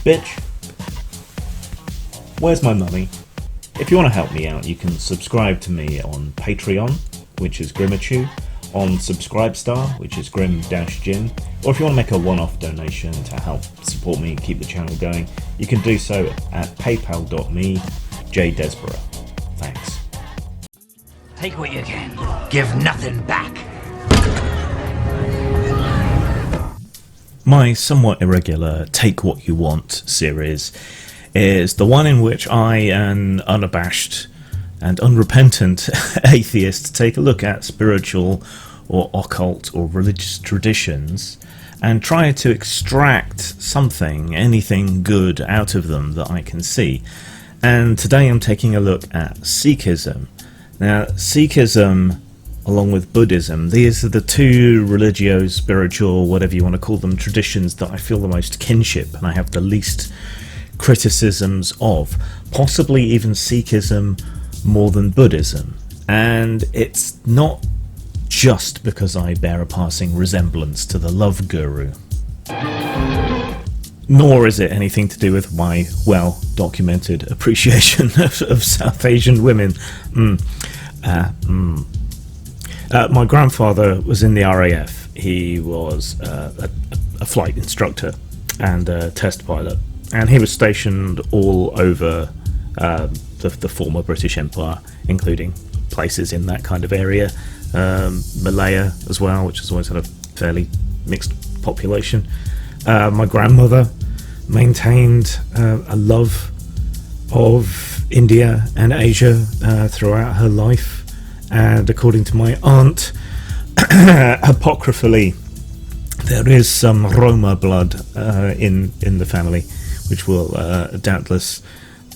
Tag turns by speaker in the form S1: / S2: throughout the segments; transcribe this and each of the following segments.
S1: Bitch, where's my money? If you want to help me out, you can subscribe to me on Patreon, which is Grimachu, on Subscribestar, which is Grim-Jim, or if you want to make a one-off donation to help support me and keep the channel going, you can do so at paypal.me/JDesborough. Thanks.
S2: Take what you can. Give nothing back.
S1: My somewhat irregular Take What You Want series is the one in which I, an unabashed and unrepentant atheist, take a look at spiritual or occult or religious traditions and try to extract something, anything good out of them that I can see. And today I'm taking a look at Sikhism. Now, Sikhism, along with Buddhism, these are the two religious, spiritual, whatever you want to call them, traditions that I feel the most kinship and I have the least criticisms of. Possibly even Sikhism more than Buddhism. And it's not just because I bear a passing resemblance to the love guru. Nor is it anything to do with my well-documented appreciation of South Asian women. My grandfather was in the RAF. He was a flight instructor and a test pilot, and he was stationed all over the former British Empire, including places in that kind of area, Malaya as well, which has always had a fairly mixed population. My grandmother maintained a love of India and Asia throughout her life. And according to my aunt, apocryphally, there is some Roma blood in the family, which will doubtless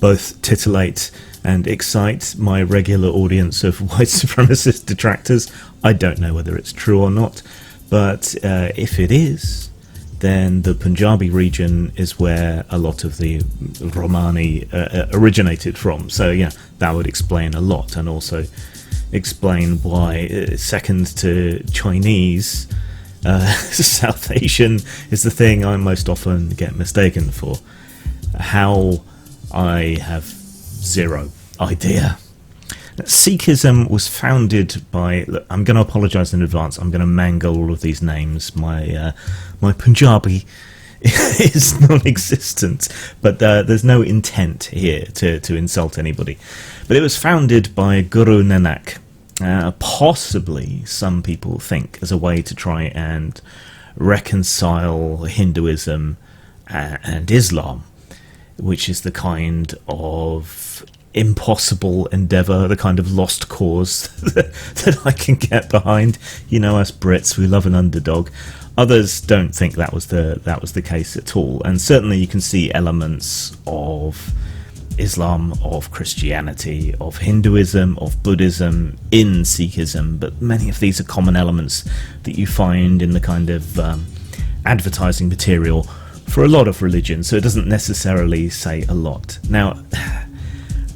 S1: both titillate and excite my regular audience of white supremacist detractors. I don't know whether it's true or not, but if it is, then the Punjabi region is where a lot of the Romani originated from. So yeah, that would explain a lot, and also explain why, second to Chinese, South Asian is the thing I most often get mistaken for. How, I have zero idea. Sikhism was founded by... Look, I'm going to apologise in advance. I'm going to mangle all of these names. My Punjabi is non-existent, but there's no intent here to insult anybody. But it was founded by Guru Nanak, possibly, some people think, as a way to try and reconcile Hinduism and Islam, which is the kind of impossible endeavour, the kind of lost cause that I can get behind. You know, us Brits, we love an underdog. Others don't think that was the case at all, and certainly you can see elements of Islam, of Christianity, of Hinduism, of Buddhism in Sikhism, but many of these are common elements that you find in the kind of advertising material for a lot of religions, so it doesn't necessarily say a lot. Now,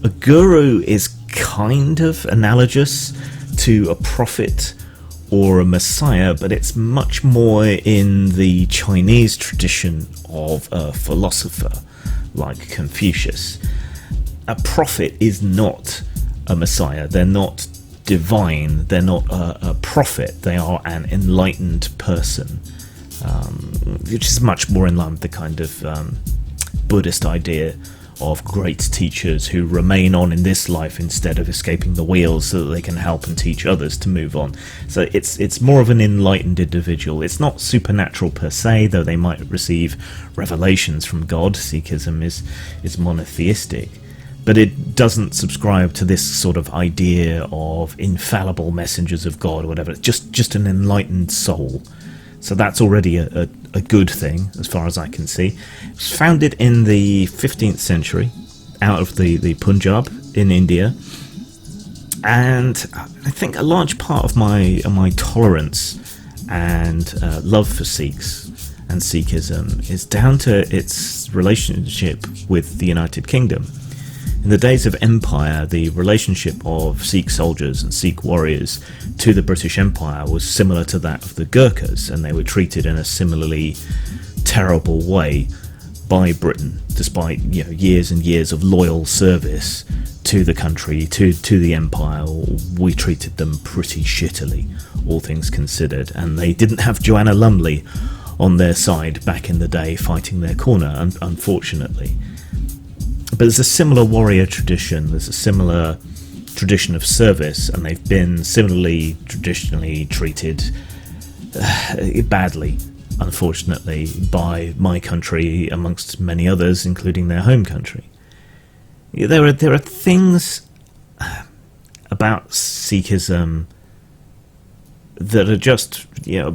S1: a guru is kind of analogous to a prophet or a messiah, but it's much more in the Chinese tradition of a philosopher like Confucius. A prophet is not a messiah. They're not divine. They're not a prophet. They are an enlightened person, which is much more in line with the kind of Buddhist idea of great teachers who remain on in this life instead of escaping the wheels so that they can help and teach others to move on. So it's more of an enlightened individual. It's not supernatural per se, though they might receive revelations from God. Sikhism is monotheistic, but it doesn't subscribe to this sort of idea of infallible messengers of God or whatever. It's just an enlightened soul. So that's already a good thing, as far as I can see. It was founded in the 15th century, out of the Punjab in India. And I think a large part of my tolerance and love for Sikhs and Sikhism is down to its relationship with the United Kingdom. In the days of empire, the relationship of Sikh soldiers and Sikh warriors to the British Empire was similar to that of the Gurkhas, and they were treated in a similarly terrible way by Britain, despite years and years of loyal service to the country, to the empire. We treated them pretty shittily, all things considered, and they didn't have Joanna Lumley on their side back in the day fighting their corner, unfortunately. But there's a similar warrior tradition, there's a similar tradition of service, and they've been similarly traditionally treated badly, unfortunately, by my country amongst many others, including their home country. There are things about Sikhism that are just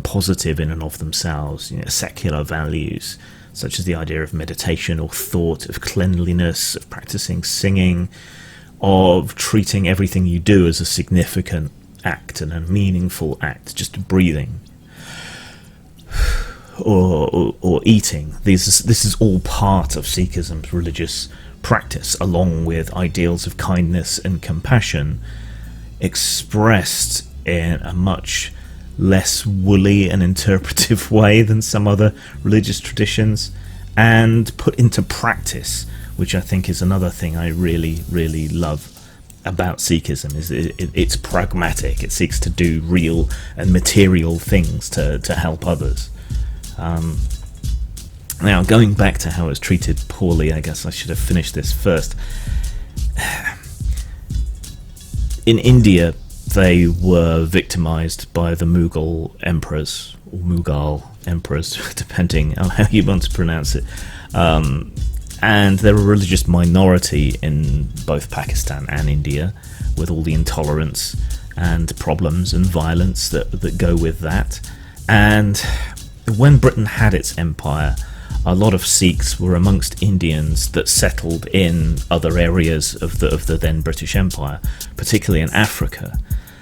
S1: positive in and of themselves, secular values such as the idea of meditation or thought, of cleanliness, of practicing singing, of treating everything you do as a significant act and a meaningful act, just breathing or eating. This is all part of Sikhism's religious practice, along with ideals of kindness and compassion, expressed in a much less woolly and interpretive way than some other religious traditions, and put into practice, which I think is another thing I really, really love about Sikhism. Is it's pragmatic. It seeks to do real and material things to help others. Now, going back to how it was treated poorly, I guess I should have finished this first. In India, they were victimized by the Mughal emperors, or Mughal emperors, depending on how you want to pronounce it. And they're a religious minority in both Pakistan and India, with all the intolerance and problems and violence that go with that. And when Britain had its empire, a lot of Sikhs were amongst Indians that settled in other areas of the then British Empire, particularly in Africa.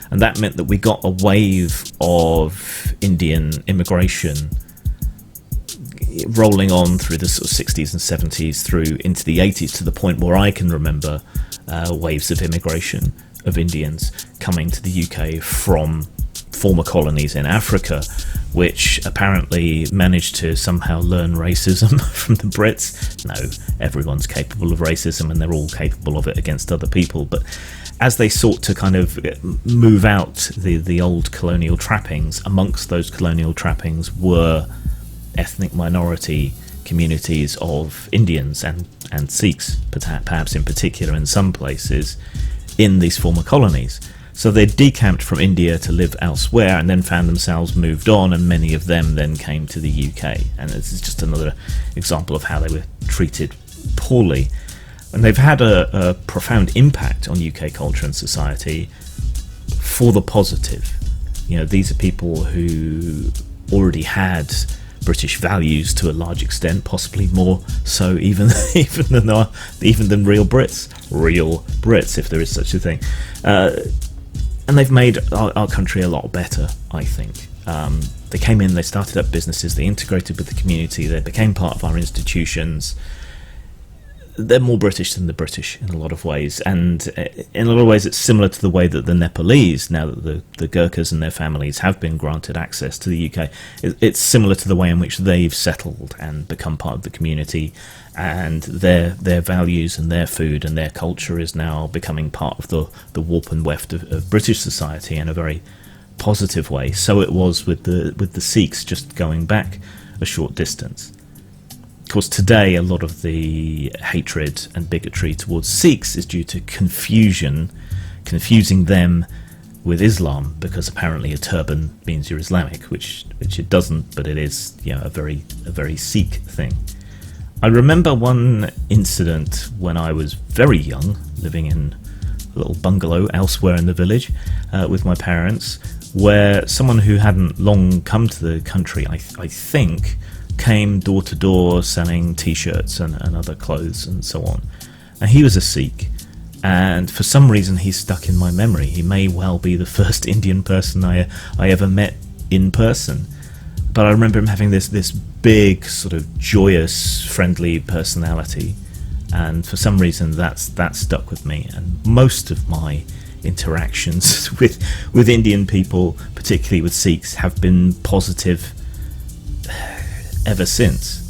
S1: And that meant that we got a wave of Indian immigration rolling on through the sort of 60s and 70s through into the 80s, to the point where I can remember waves of immigration of Indians coming to the UK from former colonies in Africa, which apparently managed to somehow learn racism from the Brits. No, everyone's capable of racism, and they're all capable of it against other people. But as they sought to kind of move out the old colonial trappings, amongst those colonial trappings were ethnic minority communities of Indians and Sikhs, perhaps in particular in some places, in these former colonies. So they decamped from India to live elsewhere, and then found themselves moved on, and many of them then came to the UK. And this is just another example of how they were treated poorly. And they've had a profound impact on UK culture and society for the positive. These are people who already had British values to a large extent, possibly more so even than real Brits, if there is such a thing. And they've made our country a lot better, I think. They came in, they started up businesses, they integrated with the community, they became part of our institutions. They're more British than the British in a lot of ways, and in a lot of ways it's similar to the way that the Nepalese, now that the Gurkhas and their families have been granted access to the UK, it's similar to the way in which they've settled and become part of the community, and their values and their food and their culture is now becoming part of the warp and weft of British society in a very positive way. So it was with the Sikhs, just going back a short distance. Of course, today a lot of the hatred and bigotry towards Sikhs is due to confusing them with Islam, because apparently a turban means you're Islamic, which it doesn't, but it is a very Sikh thing. I remember one incident when I was very young, living in a little bungalow elsewhere in the village with my parents, where someone who hadn't long come to the country, I think, came door to door selling t-shirts and other clothes and so on. And he was a Sikh, and for some reason he's stuck in my memory. He may well be the first Indian person I ever met in person. But I remember him having this big, sort of joyous, friendly personality, and for some reason that stuck with me. And most of my interactions with Indian people, particularly with Sikhs, have been positive ever since.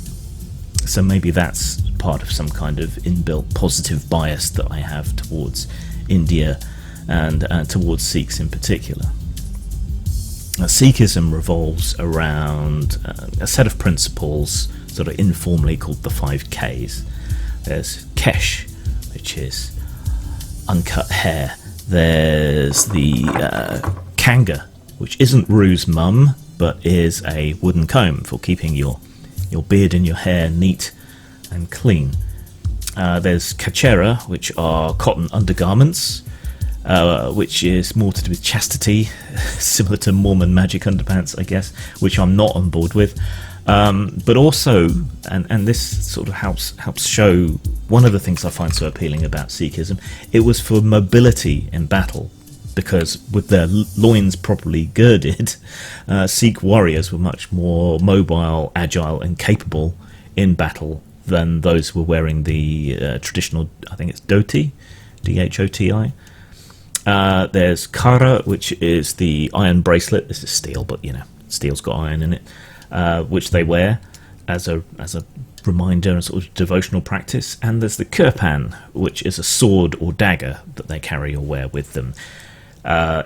S1: So maybe that's part of some kind of inbuilt positive bias that I have towards India and towards Sikhs in particular. Sikhism revolves around a set of principles, sort of informally called the 5 Ks. There's Kesh, which is uncut hair. There's the Kanga, which isn't Ru's mum, but is a wooden comb for keeping your beard and your hair neat and clean. There's Kachera, which are cotton undergarments, which is more to do with chastity, similar to Mormon magic underpants, I guess, which I'm not on board with. But also, and this sort of helps show one of the things I find so appealing about Sikhism, it was for mobility in battle, because with their loins properly girded, Sikh warriors were much more mobile, agile and capable in battle than those who were wearing the traditional, I think it's dhoti, D-H-O-T-I. There's Kara, which is the iron bracelet. This is steel, but steel's got iron in it, which they wear as a reminder and sort of devotional practice. And there's the kirpan, which is a sword or dagger that they carry or wear with them.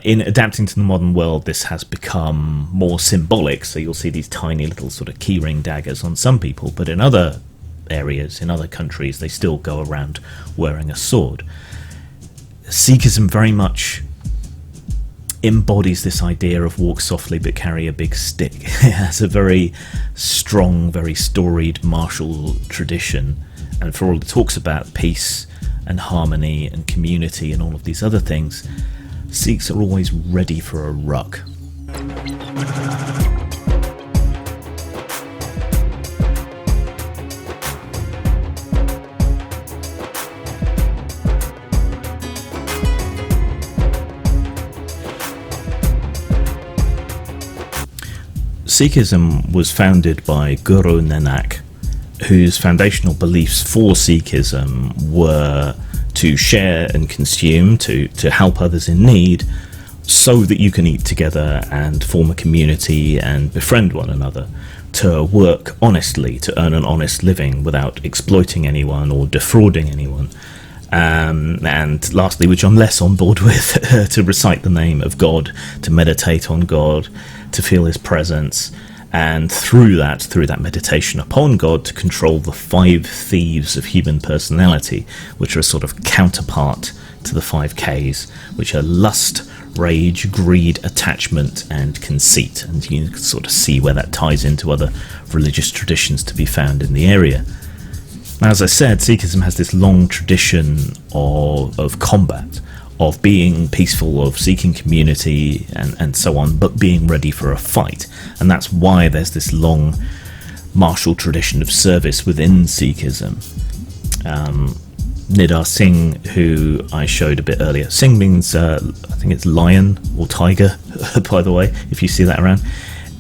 S1: In adapting to the modern world, this has become more symbolic, so you'll see these tiny little sort of keyring daggers on some people, but in other areas, in other countries, they still go around wearing a sword. Sikhism very much embodies this idea of walk softly but carry a big stick. It has a very strong, very storied martial tradition, and for all it talks about peace and harmony and community and all of these other things, Sikhs are always ready for a ruck. Sikhism was founded by Guru Nanak, whose foundational beliefs for Sikhism were to share and consume, to help others in need, so that you can eat together and form a community and befriend one another, to work honestly, to earn an honest living without exploiting anyone or defrauding anyone, and lastly, which I'm less on board with, to recite the name of God, to meditate on God, to feel his presence, and through that meditation upon God, to control the 5 thieves of human personality, which are a sort of counterpart to the 5 Ks, which are lust, rage, greed, attachment, and conceit. And you can sort of see where that ties into other religious traditions to be found in the area. Now, as I said, Sikhism has this long tradition of combat, of being peaceful, of seeking community and so on, but being ready for a fight. And that's why there's this long martial tradition of service within Sikhism. Nidar Singh, who I showed a bit earlier, Singh means, I think it's lion or tiger, by the way, if you see that around.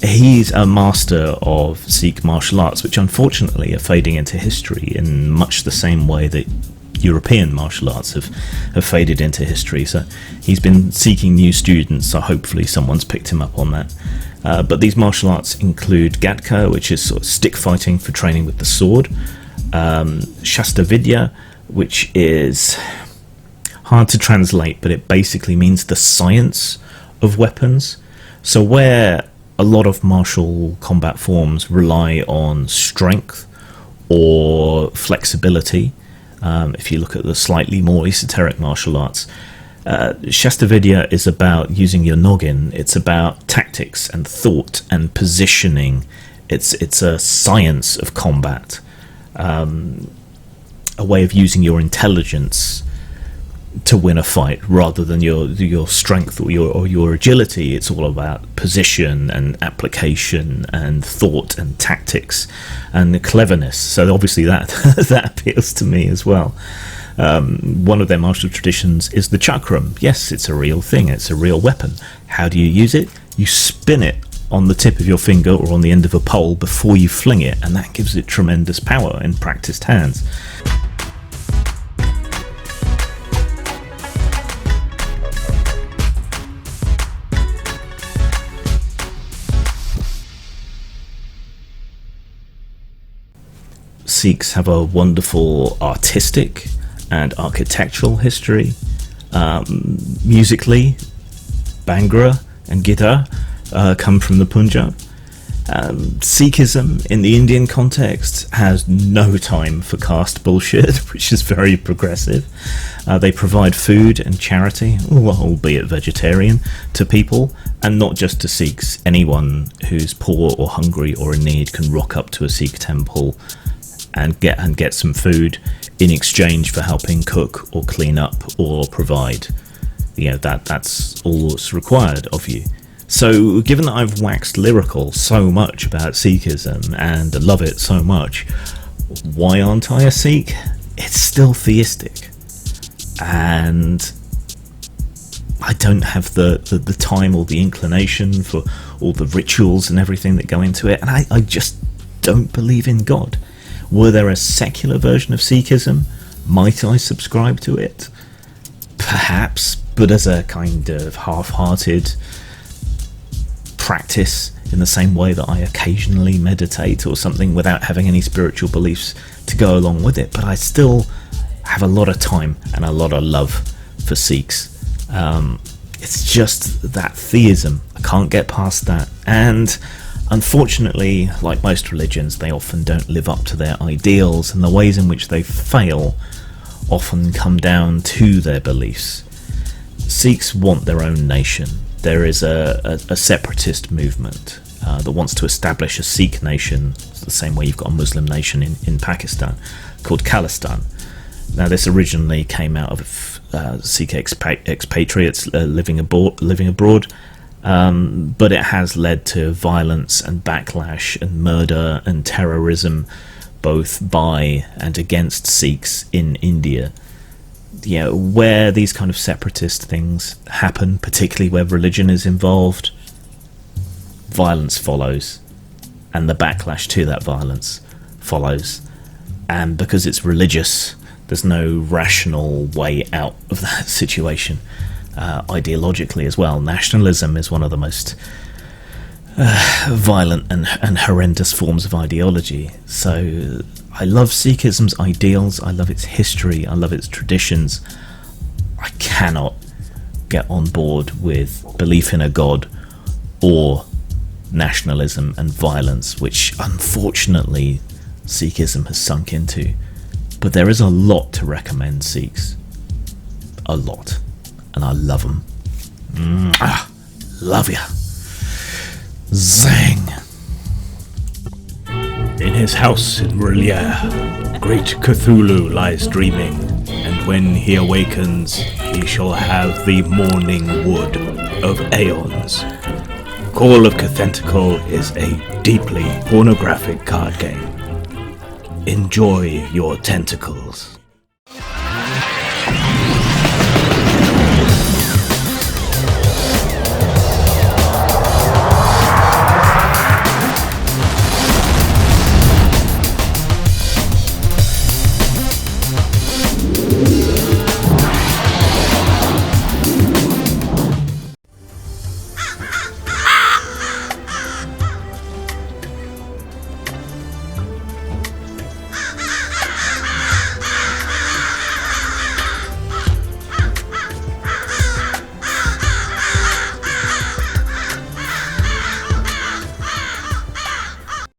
S1: He's a master of Sikh martial arts, which unfortunately are fading into history in much the same way that European martial arts have faded into history. So he's been seeking new students, so hopefully someone's picked him up on that. But these martial arts include Gatka, which is sort of stick fighting for training with the sword, Shastra Vidya, which is hard to translate, but it basically means the science of weapons. So where a lot of martial combat forms rely on strength or flexibility, if you look at the slightly more esoteric martial arts, Shastra Vidya is about using your noggin. It's about tactics and thought and positioning. It's a science of combat, a way of using your intelligence to win a fight rather than your strength or your agility. It's all about position and application and thought and tactics and cleverness. So obviously that that appeals to me as well. One of their martial traditions is the chakram. Yes, it's a real thing. It's a real weapon. How do you use it? You spin it on the tip of your finger or on the end of a pole before you fling it, and that gives it tremendous power in practiced hands. Sikhs have a wonderful artistic and architectural history. Musically, Bhangra and Guitar come from the Punjab. Sikhism in the Indian context has no time for caste bullshit, which is very progressive. They provide food and charity, albeit vegetarian, to people, and not just to Sikhs. Anyone who's poor or hungry or in need can rock up to a Sikh temple and get some food in exchange for helping cook or clean up or provide. That's all that's required of you. So, given that I've waxed lyrical so much about Sikhism and love it so much, why aren't I a Sikh? It's still theistic. And I don't have the time or the inclination for all the rituals and everything that go into it, and I just don't believe in God. Were there a secular version of Sikhism? Might I subscribe to it? Perhaps, but as a kind of half-hearted practice, in the same way that I occasionally meditate or something without having any spiritual beliefs to go along with it. But I still have a lot of time and a lot of love for Sikhs. It's just that theism. I can't get past that. And unfortunately, like most religions, they often don't live up to their ideals, and the ways in which they fail often come down to their beliefs. Sikhs want their own nation. There is a separatist movement that wants to establish a Sikh nation, the same way you've got a Muslim nation in Pakistan, called Khalistan. Now, this originally came out of Sikh expatriates living abroad, but it has led to violence and backlash and murder and terrorism, both by and against Sikhs in India. Where these kind of separatist things happen, particularly where religion is involved, violence follows, and the backlash to that violence follows. And because it's religious, there's no rational way out of that situation. Ideologically as well, nationalism is one of the most violent and horrendous forms of ideology. So I love Sikhism's ideals, I love its history, I love its traditions. I cannot get on board with belief in a god or nationalism and violence, which unfortunately Sikhism has sunk into. But there is a lot to recommend Sikhs. A lot. And I love them. Love ya. Zang.
S3: In his house in R'lyeh, great Cthulhu lies dreaming, and when he awakens, he shall have the morning wood of aeons. Call of Cthulhu is a deeply pornographic card game. Enjoy your tentacles.